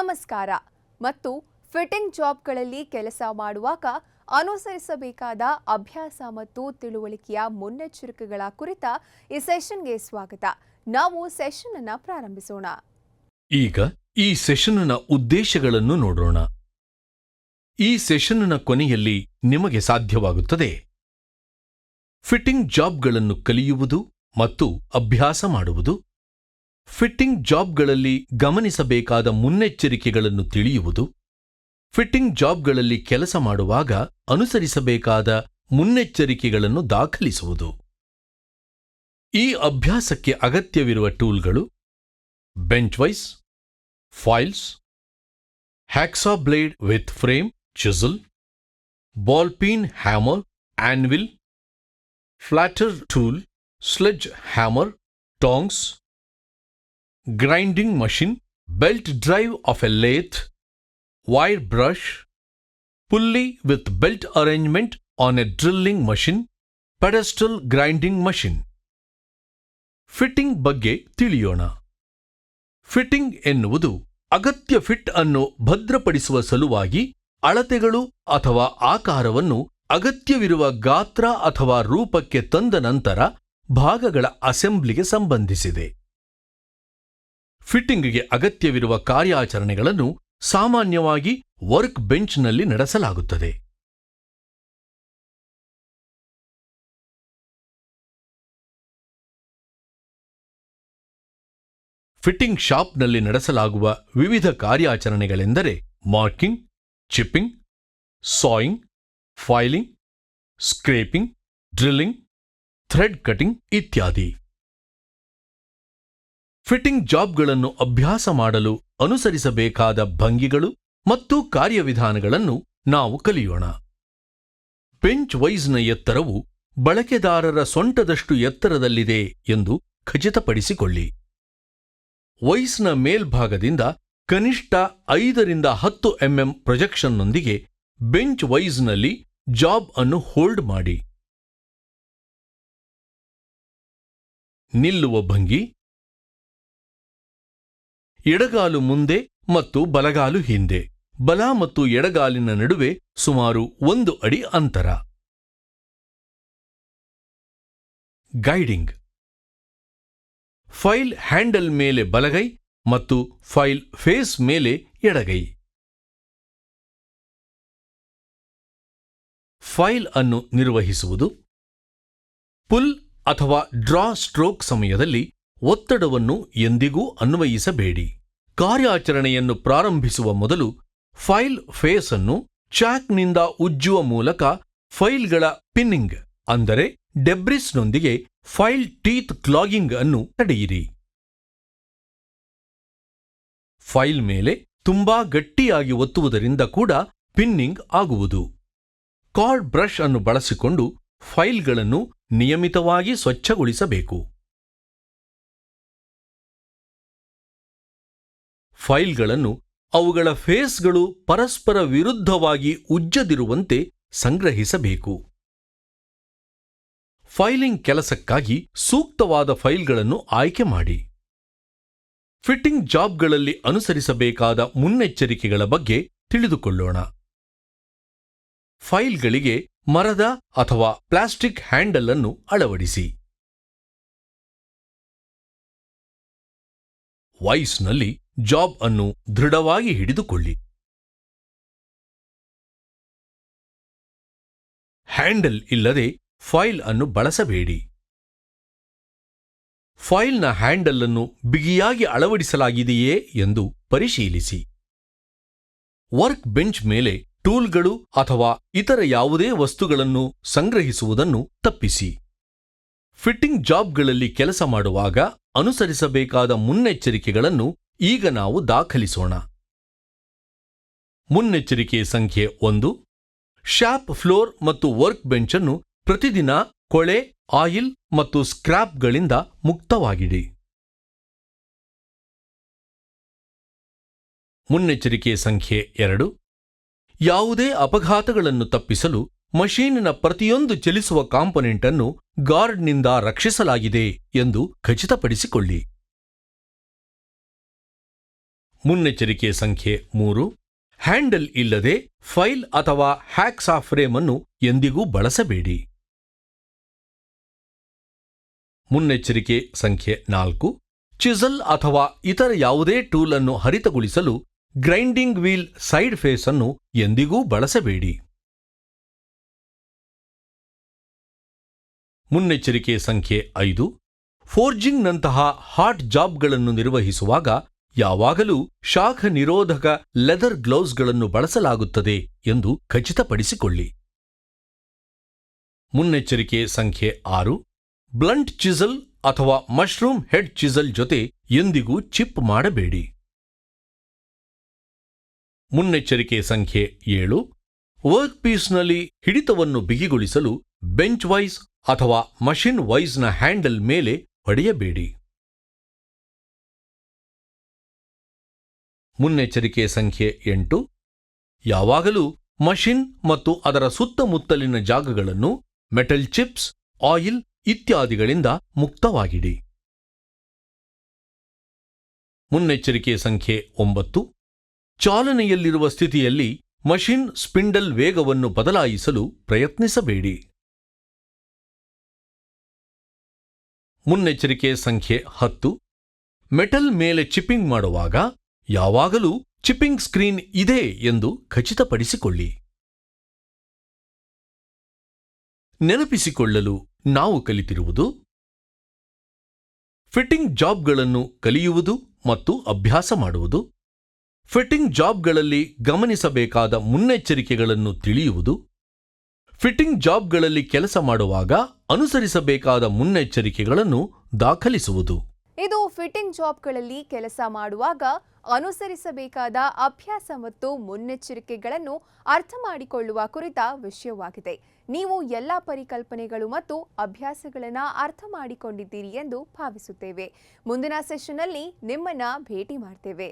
ನಮಸ್ಕಾರ. ಮತ್ತು ಫಿಟ್ಟಿಂಗ್ ಜಾಬ್ಗಳಲ್ಲಿ ಕೆಲಸ ಮಾಡುವಾಗ ಅನುಸರಿಸಬೇಕಾದ ಅಭ್ಯಾಸ ಮತ್ತು ತಿಳುವಳಿಕೆಯ ಮುನ್ನೆಚ್ಚರಿಕೆಗಳ ಕುರಿತ ಈ ಸೆಷನ್ಗೆ ಸ್ವಾಗತ. ನಾವು ಸೆಷನ್ ಅನ್ನು ಪ್ರಾರಂಭಿಸೋಣ. ಈಗ ಈ ಸೆಷನ್ನ ಉದ್ದೇಶಗಳನ್ನು ನೋಡೋಣ. ಈ ಸೆಷನ್ನ ಕೊನೆಯಲ್ಲಿ ನಿಮಗೆ ಸಾಧ್ಯವಾಗುತ್ತದೆ ಫಿಟ್ಟಿಂಗ್ ಜಾಬ್ಗಳನ್ನು ಕಲಿಯುವುದು ಮತ್ತು ಅಭ್ಯಾಸ ಮಾಡುವುದು, ಫಿಟ್ಟಿಂಗ್ ಜಾಬ್ಗಳಲ್ಲಿ ಗಮನಿಸಬೇಕಾದ ಮುನ್ನೆಚ್ಚರಿಕೆಗಳನ್ನು ತಿಳಿಯುವುದು, ಫಿಟ್ಟಿಂಗ್ ಜಾಬ್ಗಳಲ್ಲಿ ಕೆಲಸ ಮಾಡುವಾಗ ಅನುಸರಿಸಬೇಕಾದ ಮುನ್ನೆಚ್ಚರಿಕೆಗಳನ್ನು ದಾಖಲಿಸುವುದು. ಈ ಅಭ್ಯಾಸಕ್ಕೆ ಅಗತ್ಯವಿರುವ ಟೂಲ್ಗಳು bench vice, files, hacksaw blade with frame, chisel, ball peen hammer, anvil, flatter tool, sledge hammer, tongs, grinding machine, belt drive of a lathe, wire brush, pulley with belt arrangement on a drilling machine, pedestal grinding machine. Fitting ಬಗ್ಗೆ ತಿಳಿಯೋಣ. Fitting ಎನ್ನುವುದು ಅಗತ್ಯ fit ಅನ್ನು ಭದ್ರಪಡಿಸುವ ಸಲುವಾಗಿ ಅಳತೆಗಳು ಅಥವಾ ಆಕಾರವನ್ನು ಅಗತ್ಯವಿರುವ ಗಾತ್ರ ಅಥವಾ ರೂಪಕ್ಕೆ ತಂದ ನಂತರ ಭಾಗಗಳ ಅಸೆಂಬ್ಲಿಗೆ ಸಂಬಂಧಿಸಿದೆ. ಫಿಟ್ಟಿಂಗ್ಗೆ ಅಗತ್ಯವಿರುವ ಕಾರ್ಯಾಚರಣೆಗಳನ್ನು ಸಾಮಾನ್ಯವಾಗಿ ವರ್ಕ್ ಬೆಂಚ್ನಲ್ಲಿ ನಡೆಸಲಾಗುತ್ತದೆ. ಫಿಟ್ಟಿಂಗ್ ಶಾಪ್ನಲ್ಲಿ ನಡೆಸಲಾಗುವ ವಿವಿಧ ಕಾರ್ಯಾಚರಣೆಗಳೆಂದರೆ marking, chipping, sawing, filing, scraping, drilling, thread cutting ಇತ್ಯಾದಿ. ಫಿಟ್ಟಿಂಗ್ ಜಾಬ್ಗಳನ್ನು ಅಭ್ಯಾಸ ಮಾಡಲು ಅನುಸರಿಸಬೇಕಾದ ಭಂಗಿಗಳು ಮತ್ತು ಕಾರ್ಯವಿಧಾನಗಳನ್ನು ನಾವು ಕಲಿಯೋಣ. ಬೆಂಚ್ ವೈಸ್ನ ಎತ್ತರವು ಬಳಕೆದಾರರ ಸೊಂಟದಷ್ಟು ಎತ್ತರದಲ್ಲಿದೆ ಎಂದು ಖಚಿತಪಡಿಸಿಕೊಳ್ಳಿ. ವೈಸ್ನ ಮೇಲ್ಭಾಗದಿಂದ ಕನಿಷ್ಠ 5ರಿಂದ 10 mm ಪ್ರೊಜೆಕ್ಷನ್ನೊಂದಿಗೆ ಬೆಂಚ್ ವೈಸ್ನಲ್ಲಿ ಜಾಬ್ ಅನ್ನು ಹೋಲ್ಡ್ ಮಾಡಿ. ನಿಲ್ಲುವ ಭಂಗಿ: ಎಡಗಾಲು ಮುಂದೆ ಮತ್ತು ಬಲಗಾಲು ಹಿಂದೆ, ಬಲ ಮತ್ತು ಎಡಗಾಲಿನ ನಡುವೆ ಸುಮಾರು 1 ಅಡಿ ಅಂತರ. ಗೈಡಿಂಗ್: ಫೈಲ್ ಹ್ಯಾಂಡಲ್ ಮೇಲೆ ಬಲಗೈ ಮತ್ತು ಫೈಲ್ ಫೇಸ್ ಮೇಲೆ ಎಡಗೈ. ಫೈಲ್ ಅನ್ನು ನಿರ್ವಹಿಸುವುದು: ಪುಲ್ ಅಥವಾ ಡ್ರಾ ಸ್ಟ್ರೋಕ್ ಸಮಯದಲ್ಲಿ ಒತ್ತಡವನ್ನು ಎಂದಿಗೂ ಅನ್ವಯಿಸಬೇಡಿ. ಕಾರ್ಯಾಚರಣೆಯನ್ನು ಪ್ರಾರಂಭಿಸುವ ಮೊದಲು ಫೈಲ್ ಫೇಸ್ ಅನ್ನು ಚಾಕ್ನಿಂದ ಉಜ್ಜುವ ಮೂಲಕ ಫೈಲ್ಗಳ ಪಿನ್ನಿಂಗ್ ಅಂದರೆ ಡೆಬ್ರಿಸ್ನೊಂದಿಗೆ ಫೈಲ್ ಟೀತ್ ಕ್ಲಾಗಿಂಗ್ ಅನ್ನು ತಡೆಯಿರಿ. ಫೈಲ್ ಮೇಲೆ ತುಂಬಾ ಗಟ್ಟಿಯಾಗಿ ಒತ್ತುವುದರಿಂದ ಕೂಡ ಪಿನ್ನಿಂಗ್ ಆಗುವುದು. ಕಾರ್ಡ್ ಬ್ರಷ್ ಅನ್ನು ಬಳಸಿಕೊಂಡು ಫೈಲ್ಗಳನ್ನು ನಿಯಮಿತವಾಗಿ ಸ್ವಚ್ಛಗೊಳಿಸಬೇಕು. ಫೈಲ್ಗಳನ್ನು ಅವುಗಳ ಫೇಸ್ಗಳು ಪರಸ್ಪರ ವಿರುದ್ಧವಾಗಿ ಉಜ್ಜದಿರುವಂತೆ ಸಂಗ್ರಹಿಸಬೇಕು. ಫೈಲಿಂಗ್ ಕೆಲಸಕ್ಕಾಗಿ ಸೂಕ್ತವಾದ ಫೈಲ್ಗಳನ್ನು ಆಯ್ಕೆ ಮಾಡಿ. ಫಿಟ್ಟಿಂಗ್ ಜಾಬ್ಗಳಲ್ಲಿ ಅನುಸರಿಸಬೇಕಾದ ಮುನ್ನೆಚ್ಚರಿಕೆಗಳ ಬಗ್ಗೆ ತಿಳಿದುಕೊಳ್ಳೋಣ. ಫೈಲ್ಗಳಿಗೆ ಮರದ ಅಥವಾ ಪ್ಲಾಸ್ಟಿಕ್ ಹ್ಯಾಂಡಲ್ ಅನ್ನು ಅಳವಡಿಸಿ. ವೈಸ್ನಲ್ಲಿ ಜಾಬ್ ಅನ್ನು ದೃಢವಾಗಿ ಹಿಡಿದುಕೊಳ್ಳಿ. ಹ್ಯಾಂಡಲ್ ಇಲ್ಲದೆ ಫೈಲ್ ಅನ್ನು ಬಳಸಬೇಡಿ. ಫೈಲ್ನ ಹ್ಯಾಂಡಲ್ ಅನ್ನು ಬಿಗಿಯಾಗಿ ಅಳವಡಿಸಲಾಗಿದೆಯೇ ಎಂದು ಪರಿಶೀಲಿಸಿ. ವರ್ಕ್ ಬೆಂಚ್ ಮೇಲೆ ಟೂಲ್ಗಳು ಅಥವಾ ಇತರ ಯಾವುದೇ ವಸ್ತುಗಳನ್ನು ಸಂಗ್ರಹಿಸುವುದನ್ನು ತಪ್ಪಿಸಿ. ಫಿಟ್ಟಿಂಗ್ ಜಾಬ್ಗಳಲ್ಲಿ ಕೆಲಸ ಮಾಡುವಾಗ ಅನುಸರಿಸಬೇಕಾದ ಮುನ್ನೆಚ್ಚರಿಕೆಗಳನ್ನು ಈಗ ನಾವು ದಾಖಲಿಸೋಣ. ಮುನ್ನೆಚ್ಚರಿಕೆ ಸಂಖ್ಯೆ 1: ಶಾಪ್ ಫ್ಲೋರ್ ಮತ್ತು ವರ್ಕ್ ಬೆಂಚ್ ಅನ್ನು ಪ್ರತಿದಿನ ಕೊಳೆ, ಆಯಿಲ್ ಮತ್ತು ಸ್ಕ್ರಾಪ್ಗಳಿಂದ ಮುಕ್ತವಾಗಿಡಿ. ಮುನ್ನೆಚ್ಚರಿಕೆ ಸಂಖ್ಯೆ 2: ಯಾವುದೇ ಅಪಘಾತಗಳನ್ನು ತಪ್ಪಿಸಲು ಮಷೀನಿನ ಪ್ರತಿಯೊಂದು ಚಲಿಸುವ ಕಾಂಪೊನೆಂಟ್ ಅನ್ನು ಗಾರ್ಡ್ನಿಂದ ರಕ್ಷಿಸಲಾಗಿದೆ ಎಂದು ಖಚಿತಪಡಿಸಿಕೊಳ್ಳಿ. ಮುನ್ನೆಚ್ಚರಿಕೆ ಸಂಖ್ಯೆ 3. ಹ್ಯಾಂಡಲ್ ಇಲ್ಲದೆ ಫೈಲ್ ಅಥವಾ ಹ್ಯಾಕ್ಸಾ ಫ್ರೇಮ್ ಅನ್ನು ಎಂದಿಗೂ ಬಳಸಬೇಡಿ. ಮುನ್ನೆಚ್ಚರಿಕೆ ಸಂಖ್ಯೆ 4. ಚಿಸಲ್ ಅಥವಾ ಇತರ ಯಾವುದೇ ಟೂಲ್ ಅನ್ನು ಹರಿತಗೊಳಿಸಲು ಗ್ರೈಂಡಿಂಗ್ ವೀಲ್ ಸೈಡ್ ಫೇಸ್ ಅನ್ನು ಎಂದಿಗೂ ಬಳಸಬೇಡಿ. ಮುನ್ನೆಚ್ಚರಿಕೆ ಸಂಖ್ಯೆ 5. ಫೋರ್ಜಿಂಗ್ನಂತಹ ಹಾಟ್ ಜಾಬ್ಗಳನ್ನು ನಿರ್ವಹಿಸುವಾಗ ಯಾವಾಗಲೂ ಶಾಖ ನಿರೋಧಕ ಲೆದರ್ ಗ್ಲೌಸ್ಗಳನ್ನು ಬಳಸಲಾಗುತ್ತದೆ ಎಂದು ಖಚಿತಪಡಿಸಿಕೊಳ್ಳಿ. ಮುನ್ನೆಚ್ಚರಿಕೆ ಸಂಖ್ಯೆ 6. ಬ್ಲಂಟ್ ಚಿಸಲ್ ಅಥವಾ ಮಶ್ರೂಮ್ ಹೆಡ್ ಚಿಸಲ್ ಜೊತೆ ಎಂದಿಗೂ ಚಿಪ್ ಮಾಡಬೇಡಿ. ಮುನ್ನೆಚ್ಚರಿಕೆ ಸಂಖ್ಯೆ 7. ವರ್ಕ್ ಪೀಸ್ನಲ್ಲಿ ಹಿಡಿತವನ್ನು ಬಿಗಿಗೊಳಿಸಲು ಬೆಂಚ್ ವೈಸ್ ಅಥವಾ ಮಷಿನ್ ವೈಸ್ನ ಹ್ಯಾಂಡಲ್ ಮೇಲೆ ಹೊಡೆಯಬೇಡಿ. ಮುನ್ನೆಚ್ಚರಿಕೆ ಸಂಖ್ಯೆ 8. ಯಾವಾಗಲೂ ಮಷಿನ್ ಮತ್ತು ಅದರ ಸುತ್ತಮುತ್ತಲಿನ ಜಾಗಗಳನ್ನು ಮೆಟಲ್ ಚಿಪ್ಸ್, ಆಯಿಲ್ ಇತ್ಯಾದಿಗಳಿಂದ ಮುಕ್ತವಾಗಿಡಿ. ಮುನ್ನೆಚ್ಚರಿಕೆ ಸಂಖ್ಯೆ 9. ಚಾಲನೆಯಲ್ಲಿರುವ ಸ್ಥಿತಿಯಲ್ಲಿ ಮಷಿನ್ ಸ್ಪಿಂಡಲ್ ವೇಗವನ್ನು ಬದಲಾಯಿಸಲು ಪ್ರಯತ್ನಿಸಬೇಡಿ. ಮುನ್ನೆಚ್ಚರಿಕೆ ಸಂಖ್ಯೆ 10. ಮೆಟಲ್ ಮೇಲೆ ಚಿಪ್ಪಿಂಗ್ ಮಾಡುವಾಗ ಯಾವಾಗಲೂ ಚಿಪ್ಪಿಂಗ್ ಸ್ಕ್ರೀನ್ ಇದೆ ಎಂದು ಖಚಿತಪಡಿಸಿಕೊಳ್ಳಿ. ನೆನಪಿಸಿಕೊಳ್ಳಲು ನಾವು ಕಲಿತಿರುವುದು: ಫಿಟ್ಟಿಂಗ್ ಜಾಬ್ಗಳನ್ನು ಕಲಿಯುವುದು ಮತ್ತು ಅಭ್ಯಾಸ ಮಾಡುವುದು, ಫಿಟ್ಟಿಂಗ್ ಜಾಬ್ಗಳಲ್ಲಿ ಗಮನಿಸಬೇಕಾದ ಮುನ್ನೆಚ್ಚರಿಕೆಗಳನ್ನು ತಿಳಿಯುವುದು, ಫಿಟ್ಟಿಂಗ್ ಜಾಬ್ಗಳಲ್ಲಿ ಕೆಲಸ ಮಾಡುವಾಗ ಅನುಸರಿಸಬೇಕಾದ ಮುನ್ನೆಚ್ಚರಿಕೆಗಳನ್ನು ದಾಖಲಿಸುವುದು. ಇದು ಫಿಟ್ಟಿಂಗ್ ಜಾಬ್ಗಳಲ್ಲಿ ಕೆಲಸ ಮಾಡುವಾಗ ಅನುಸರಿಸಬೇಕಾದ ಅಭ್ಯಾಸ ಮತ್ತು ಮುನ್ನೆಚ್ಚರಿಕೆಗಳನ್ನು ಅರ್ಥ ಮಾಡಿಕೊಳ್ಳುವ ಕುರಿತ ವಿಷಯವಾಗಿದೆ. ನೀವು ಎಲ್ಲ ಪರಿಕಲ್ಪನೆಗಳು ಮತ್ತು ಅಭ್ಯಾಸಗಳನ್ನು ಅರ್ಥ ಮಾಡಿಕೊಂಡಿದ್ದೀರಿ ಎಂದು ಭಾವಿಸುತ್ತೇವೆ. ಮುಂದಿನ ಸೆಷನ್ನಲ್ಲಿ ನಿಮ್ಮನ್ನ ಭೇಟಿ ಮಾಡ್ತೇವೆ.